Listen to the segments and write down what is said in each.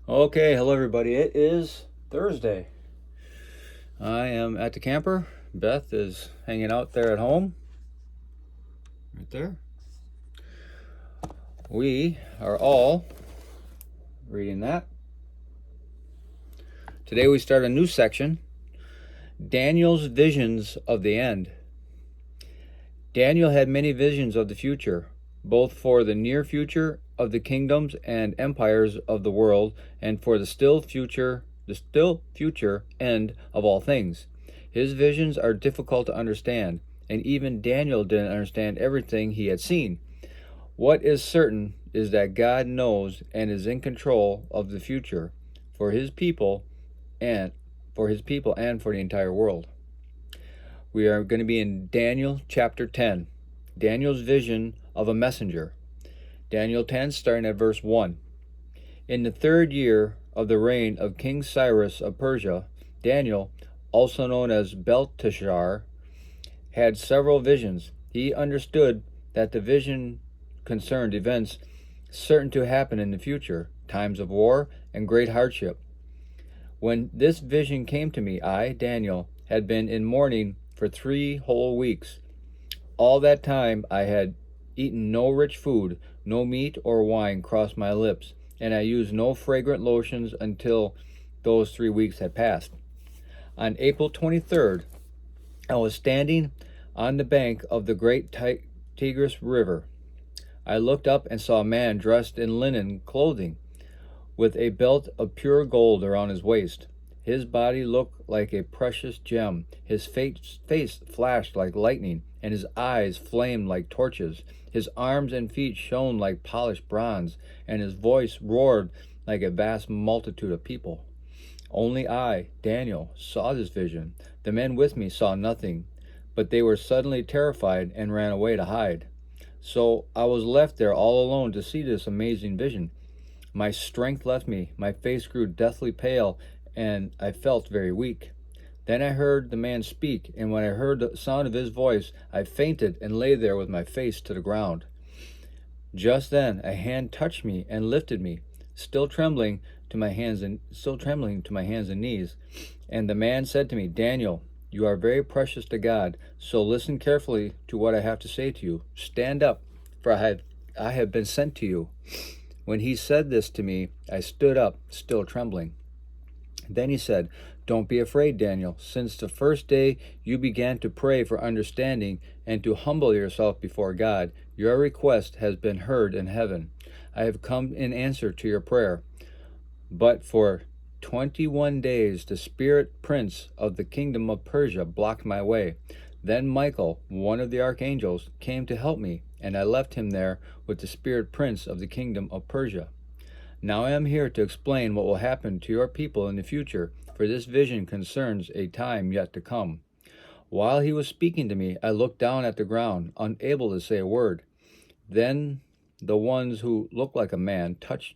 Okay, hello everybody. It is Thursday. I am at the camper. Beth is hanging out there at home. Right there. We are all reading that. Today we start a new section, Daniel's visions of the end. Daniel had many visions of the future, both for the near future of the kingdoms and empires of the world and for the still future end of all things. His visions are difficult to understand, and even Daniel didn't understand everything he had seen. What is certain is that God knows and is in control of the future for his people and for the entire world. We are going to be in Daniel chapter 10. Daniel's vision of a messenger. Daniel 10, starting at verse 1. In the 3rd year of the reign of King Cyrus of Persia, Daniel, also known as Belteshazzar, had several visions. He understood that the vision concerned events certain to happen in the future, times of war and great hardship. When this vision came to me, I, Daniel, had been in mourning for 3 whole weeks. All that time I had eaten no rich food, no meat or wine crossed my lips, and I used no fragrant lotions until those 3 weeks had passed. On April 23rd, I was standing on the bank of the great Tigris River. I looked up and saw a man dressed in linen clothing, with a belt of pure gold around his waist. His body looked like a precious gem. His face flashed like lightning, and his eyes flamed like torches. His arms and feet shone like polished bronze, and his voice roared like a vast multitude of people. Only I, Daniel, saw this vision. The men with me saw nothing, but they were suddenly terrified and ran away to hide. So I was left there all alone to see this amazing vision. My strength left me, my face grew deathly pale, and I felt very weak. Then I heard the man speak, and when I heard the sound of his voice, I fainted and lay there with my face to the ground. Just then a hand touched me and lifted me, still trembling to my hands and knees. And the man said to me, Daniel, you are very precious to God, so listen carefully to what I have to say to you. Stand up, for I have been sent to you. When he said this to me, I stood up, still trembling. Then he said, Don't be afraid, Daniel. Since the first day you began to pray for understanding and to humble yourself before God, your request has been heard in heaven. I have come in answer to your prayer. But for 21 days the spirit prince of the kingdom of Persia blocked my way. Then Michael, one of the archangels, came to help me, and I left him there with the spirit prince of the kingdom of Persia. Now I am here to explain what will happen to your people in the future, for this vision concerns a time yet to come. While he was speaking to me, I looked down at the ground, unable to say a word. Then the one who looked like a man touched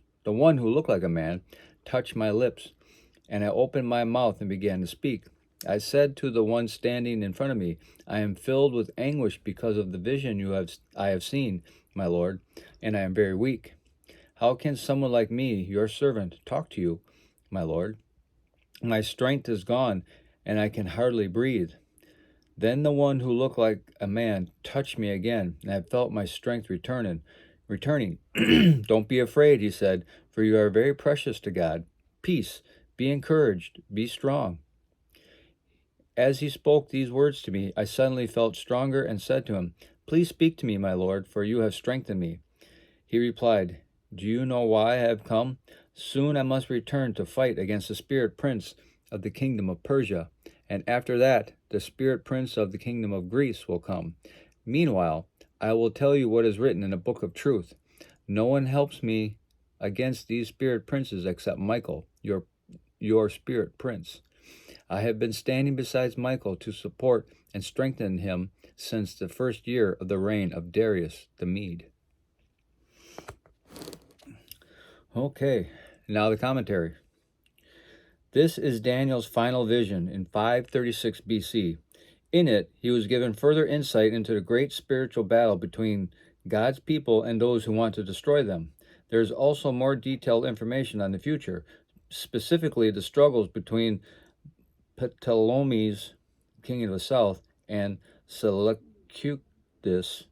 my lips, and I opened my mouth and began to speak. I said to the one standing in front of me, I am filled with anguish because of the vision I have seen, my Lord, and I am very weak. How can someone like me, your servant, talk to you, my Lord? My strength is gone, and I can hardly breathe. Then the one who looked like a man touched me again, and I felt my strength returning. Don't be afraid, he said, for you are very precious to God. Peace, be encouraged, be strong. As he spoke these words to me, I suddenly felt stronger and said to him, Please speak to me, my Lord, for you have strengthened me. He replied, Do you know why I have come? Soon I must return to fight against the spirit prince of the kingdom of Persia, and after that the spirit prince of the kingdom of Greece will come. Meanwhile, I will tell you what is written in the book of truth. No one helps me against these spirit princes except Michael, your spirit prince. I have been standing beside Michael to support and strengthen him since the 1st year of the reign of Darius the Mede. Okay, now the commentary. This is Daniel's final vision in 536 BC. In it, he was given further insight into the great spiritual battle between God's people and those who want to destroy them. There's also more detailed information on the future, specifically the struggles between Ptolemy, king of the south, and Seleucus, Cudes,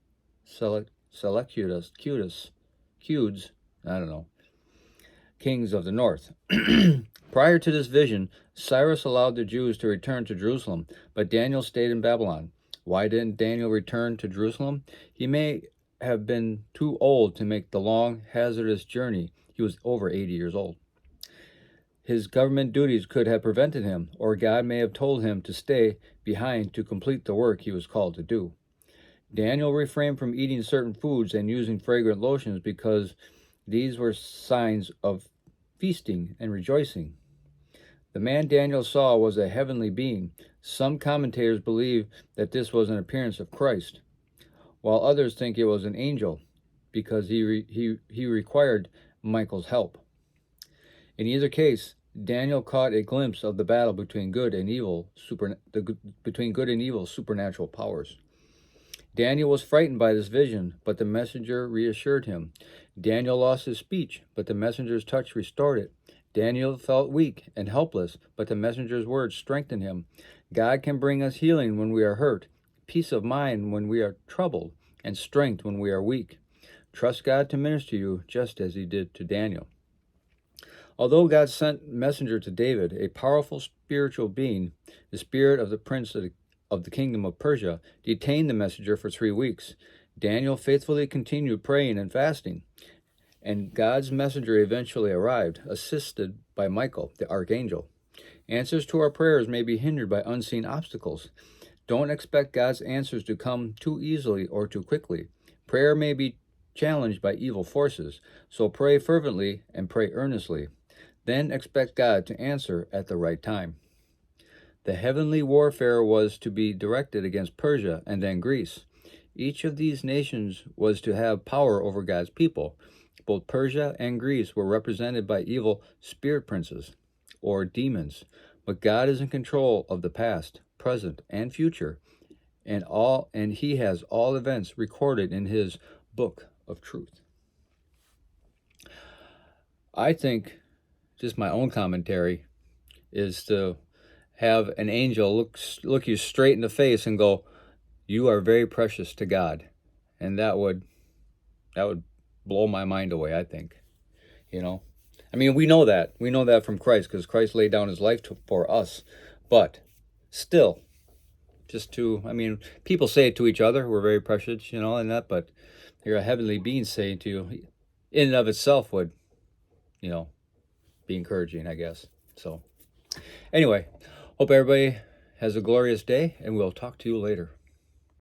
I don't know, kings of the north. Prior to this vision, Cyrus allowed the Jews to return to Jerusalem, but Daniel stayed in Babylon. Why didn't Daniel return to Jerusalem? He may have been too old to make the long, hazardous journey. He was over 80 years old. His government duties could have prevented him, or God may have told him to stay behind to complete the work he was called to do. Daniel refrained from eating certain foods and using fragrant lotions because these were signs of feasting and rejoicing. The man Daniel saw was a heavenly being. Some commentators believe that this was an appearance of Christ, while others think it was an angel because he required Michael's help. In either case, Daniel caught a glimpse of the battle between good and evil supernatural powers. Daniel was frightened by this vision, but the messenger reassured him. Daniel lost his speech, but the messenger's touch restored it. Daniel felt weak and helpless, but the messenger's words strengthened him. God can bring us healing when we are hurt, peace of mind when we are troubled, and strength when we are weak. Trust God to minister to you just as he did to Daniel. Although God sent messenger to David, a powerful spiritual being, the spirit of the prince of the kingdom of Persia, detained the messenger for 3 weeks. Daniel faithfully continued praying and fasting, and God's messenger eventually arrived, assisted by Michael, the archangel. Answers to our prayers may be hindered by unseen obstacles. Don't expect God's answers to come too easily or too quickly. Prayer may be challenged by evil forces, so pray fervently and pray earnestly. Then expect God to answer at the right time. The heavenly warfare was to be directed against Persia and then Greece. Each of these nations was to have power over God's people. Both Persia and Greece were represented by evil spirit princes, or demons, but God is in control of the past, present, and future, and he has all events recorded in his book of truth. I think, just my own commentary, is to have an angel look you straight in the face and go, "You are very precious to God," and that would blow my mind away. I think, I mean, we know that from Christ, because Christ laid down his life for us, but still, people say it to each other, we're very precious, and that, but you're a heavenly being saying to you, in and of itself would, be encouraging, I guess. So anyway, hope everybody has a glorious day, and we'll talk to you later.